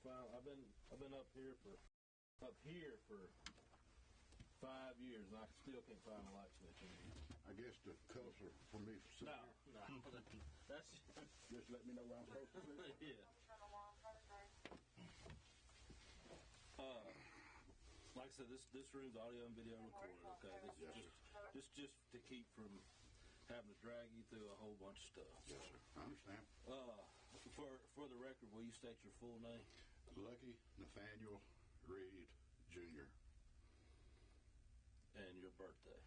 finally. I've been up here for 5 years, and I still can't find a light switch in here. I guess the cuffs are for me. No, that's just let me know where I'm supposed to be. Yeah. Like I said, this room's audio and video recorded. Okay, this is just to keep from having to drag you through a whole bunch of stuff. Yes, sir. I understand. For the record, will you state your full name? Lucky Nathaniel Reed Jr. And your birthday?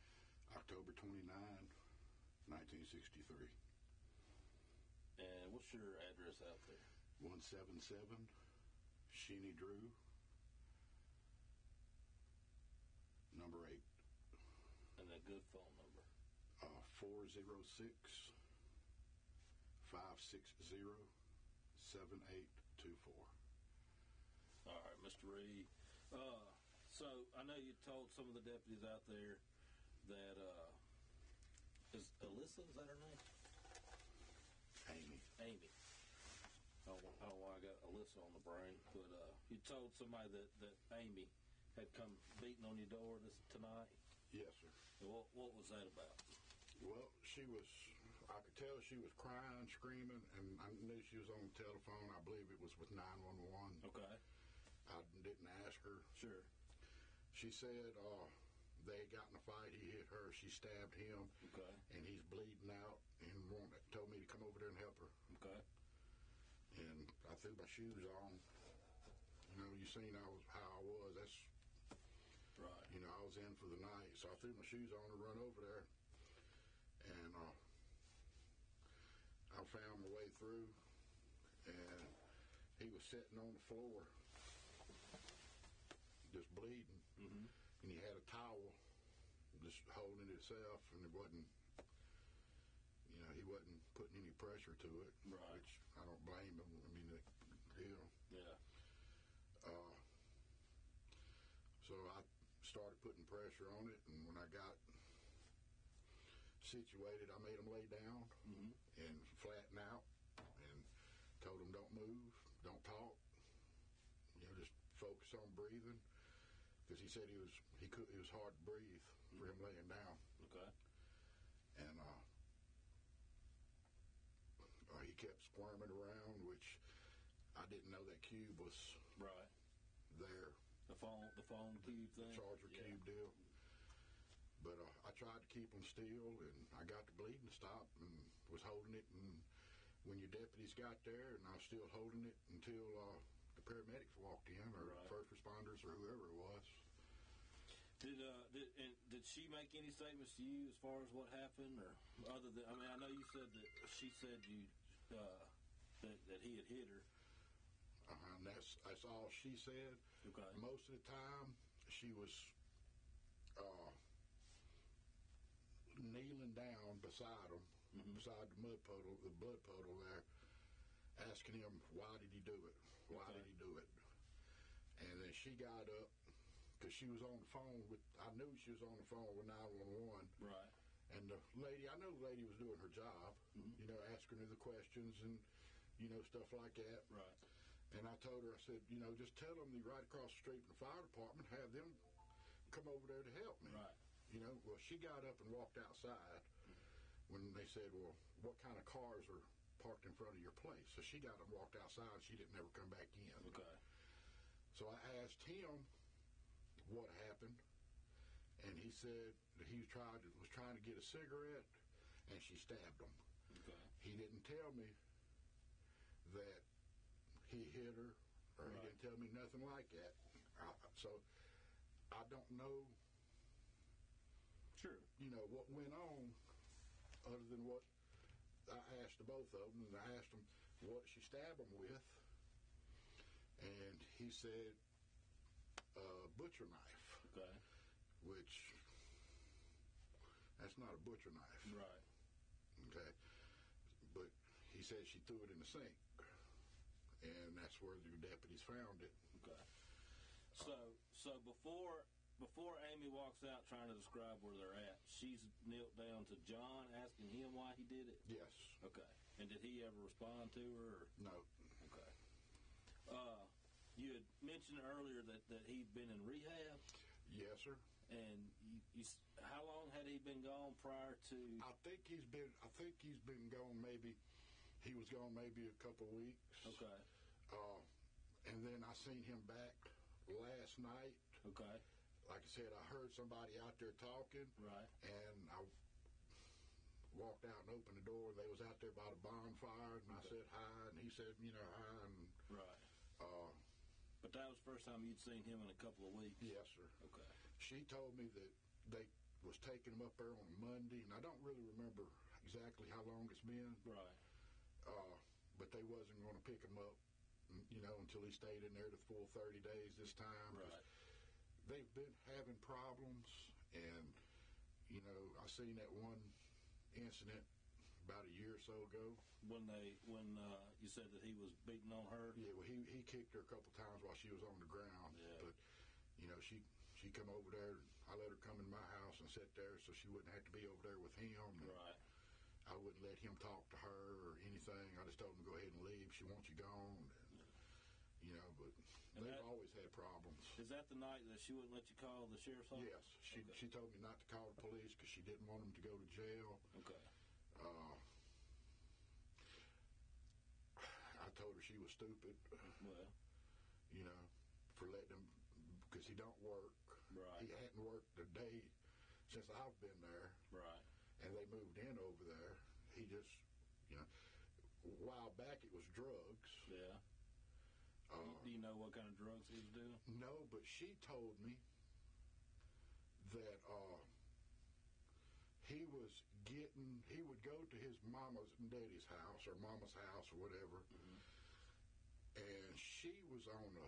October 29, 1963. And what's your address out there? 177 Sheeny Drew, number 8. And a good phone number? 406-560-7824. All right, Mr. Reed. So I know you told some of the deputies out there that is Alyssa, is that her name? Amy. I don't know why I got Alyssa on the brain, but you told somebody that Amy had come beating on your door tonight? Yes, sir. What was that about? Well, I could tell she was crying, screaming, and I knew she was on the telephone. I believe it was with 911. Okay. I didn't ask her. Sure. She said they had gotten a fight. He hit her. She stabbed him. Okay. And he's bleeding out and told me to come over there and help her. Okay. And I threw my shoes on. You know, you seen how I was. That's right. You know, I was in for the night, so I threw my shoes on and run over there. And I found my way through, and he was sitting on the floor, just bleeding. Mm-hmm. And he had a towel just holding it himself, and it wasn't, you know, he wasn't putting any pressure to it, right. Which I don't blame him. I mean, hell. Yeah. So I started putting pressure on it, and when I got situated, I made him lay down mm-hmm. and flatten out, and told him don't move, don't talk, you know, just focus on breathing, because he said it was hard to breathe for him laying down. Okay. And he kept squirming around, which I didn't know that cube was right there. The phone cube thing? Charger cube deal. But I tried to keep him still, and I got the bleeding to stop and was holding it. And when your deputies got there, and I was still holding it until the paramedics walked in, or right. first responders, or whoever it was. Did she make any statements to you as far as what happened, or other than? I mean, I know you said that she said you that he had hit her. And that's all she said. Okay. Most of the time, she was kneeling down beside him, mm-hmm. beside the blood puddle there, asking him, why did he do it? Why okay. did he do it? And then she got up, because she was on the phone I knew she was on the phone with 911. Right. And I know the lady was doing her job, mm-hmm. you know, asking her the questions and, you know, stuff like that. Right. And I told her, I said, you know, just tell them you're right across the street from the fire department, have them come over there to help me. Right. You know, well, she got up and walked outside when they said, well, what kind of cars are parked in front of your place? So she got up and walked outside. She didn't ever come back in. Okay. So I asked him what happened, and he said that he was trying to get a cigarette, and she stabbed him. Okay. He didn't tell me that he hit her, or right. He didn't tell me nothing like that. So I don't know. Sure. You know, what went on other than what I asked both of them, and I asked him what she stabbed him with, and he said butcher knife. Okay. Which, that's not a butcher knife. Right. Okay. But he said she threw it in the sink, and that's where the deputies found it. Okay. So before Amy walks out trying to describe where they're at, she's knelt down to John asking him why he did it? Yes. Okay. And did he ever respond to her? Or? No. Okay. You had mentioned earlier that he'd been in rehab. Yes, sir. And how long had he been gone prior to? I think he's been gone maybe. He was gone maybe a couple weeks. Okay. And then I seen him back last night. Okay. Like I said, I heard somebody out there talking. Right. And I walked out and opened the door. They was out there by the bonfire, and I said hi, and he said, hi. And, right. But that was the first time you'd seen him in a couple of weeks? Yes, sir. Okay. She told me that they was taking him up there on a Monday, and I don't really remember exactly how long it's been. Right. But they wasn't going to pick him up, until he stayed in there the full 30 days this time. Right. They've been having problems, and, I seen that one incident about a year or so ago. When you said that he was beating on her? Yeah, well, he kicked her a couple times while she was on the ground. Yeah. But, she come over there. I let her come in my house and sit there so she wouldn't have to be over there with him. Right. I wouldn't let him talk to her or anything. I just told him to go ahead and leave. She wants you gone. But they've always had problems. Is that the night that she wouldn't let you call the sheriff's office? Yes. She told me not to call the police because she didn't want him to go to jail. Okay. I told her she was stupid. Well. For letting him, because he don't work. Right. He hadn't worked a day since I've been there. Right. And they moved in over there. He just, a while back it was drugs. Yeah. Do you know what kind of drugs he was doing? No, but she told me that he would go to his mama's and daddy's house or mama's house or whatever, and she was on a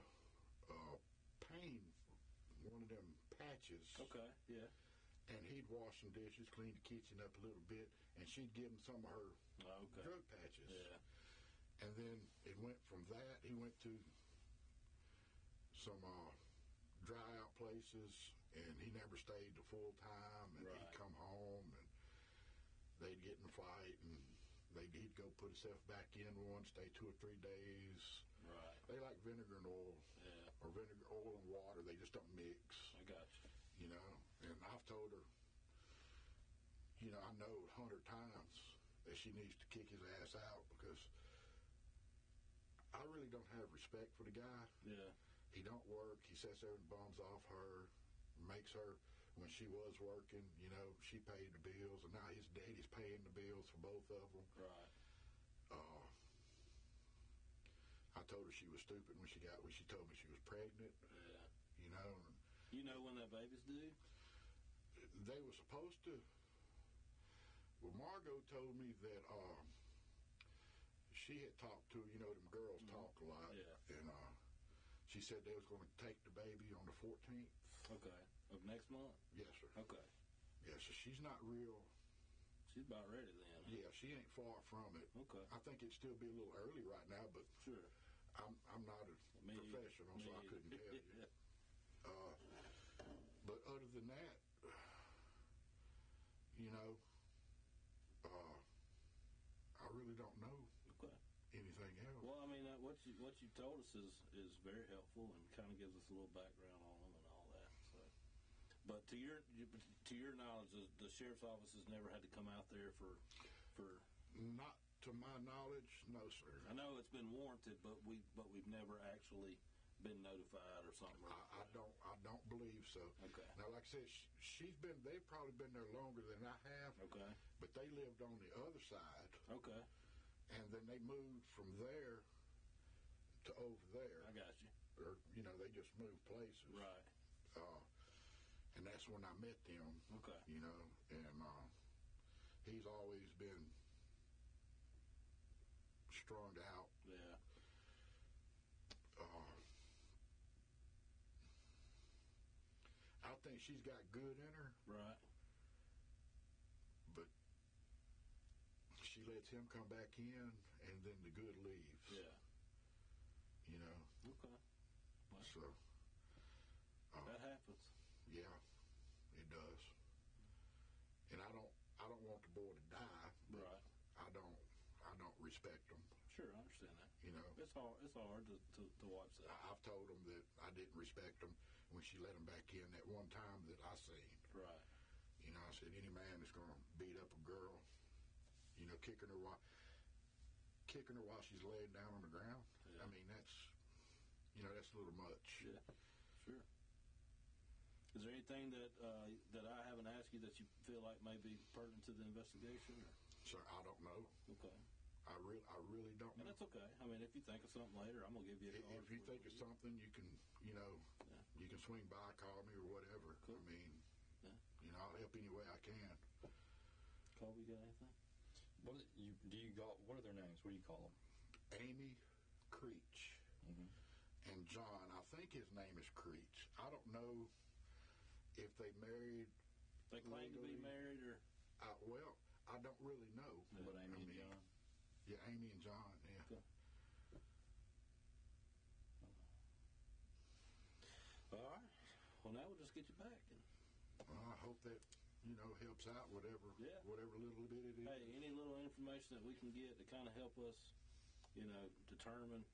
pain, one of them patches. Okay, yeah. And he'd wash some dishes, clean the kitchen up a little bit, and she'd give him some of her drug patches. Yeah. And then it went from that. He went to some dry out places, and he never stayed the full time. And right. He'd come home, and they'd get in a fight, and he'd go put himself back in one, stay 2 or 3 days. Right. They like vinegar and oil. Yeah. Or vinegar, oil, and water. They just don't mix. I got you. And I've told her, I know 100 times that she needs to kick his ass out because I really don't have respect for the guy. Yeah. He don't work. He sits there and bums off her, makes her, when she was working, she paid the bills, and now his daddy's paying the bills for both of them. Right. I told her she was stupid when she told me she was pregnant. Yeah. You know when that baby's due? They were supposed to. Well, Margot told me that she had talked to, them girls talk a lot. Yeah. And she said they was going to take the baby on the 14th. Okay. Of next month? Yes, sir. Okay. Yeah, so she's not real. She's about ready then. Yeah, she ain't far from it. Okay. I think it'd still be a little early right now, but sure. I'm not a professional, so I couldn't tell you. But other than that, I really don't know anything else. Well, I mean, what you told us is very helpful and kind of gives us a little background on them and all that. So, but to your knowledge, the sheriff's office has never had to come out there for. Not to my knowledge, no, sir. I know it's been warranted, but we've never actually been notified or something. I don't believe so. Okay. Now, like I said, they've probably been there longer than I have. Okay. But they lived on the other side. Okay. And then they moved from there to over there. I got you. Or, they just moved places. Right. And that's when I met them. Okay. And he's always been strung out. Yeah. I think she's got good in her. Right. But she lets him come back in, and then the good leaves. Yeah. Okay. Well, so that happens. Yeah, it does. And I don't want the boy to die. Right. I don't respect them. Sure, I understand that. You know, It's hard. It's hard to watch that. I've told them that I didn't respect them when she let them back in that one time that I seen. Right. You know, I said any man that's going to beat up a girl, you know, kicking her while she's laying down on the ground. Yeah. I mean, that's a little much. Yeah, sure. Is there anything that I haven't asked you that you feel like may be pertinent to the investigation? Or? Sir, I don't know. Okay. I really don't know. And that's okay. I mean, if you think of something later, I'm gonna give you a call. If you think of something, you can, you know, Yeah. you can swing by, call me, or whatever. Cool. I mean, Yeah. you know, I'll help any way I can. Colby, got anything? What are their names? What do you call them? Amy Creech and John. I think his name is Creech. I don't know if they married. They claim to be married, or Well, I don't really know. Yeah. What, Amy and John? Yeah, Amy and John. Yeah. Okay. All right. Well, now we'll just get you back. Well, I hope that, you know, helps out whatever Yeah. whatever little bit it is. Hey, any little information that we can get to kind of help us, you know, determine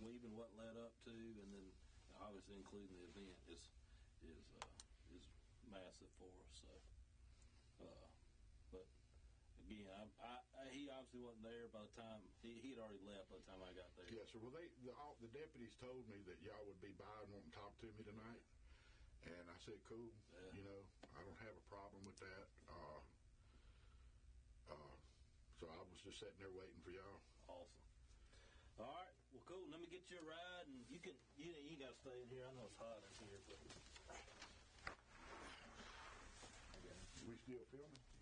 even what led up to, and then obviously including the event is massive for us. So, but again, he obviously wasn't there by the time he had already left by the time I got there. Yeah, so well, the deputies told me that y'all would be by and want to talk to me tonight, and I said, cool. Yeah. You know, I don't have a problem with that. So I was just sitting there waiting for y'all. Awesome. All right. Well, cool. Let me get you a ride, and you got to stay in here. I know it's hot in here, but We still filming?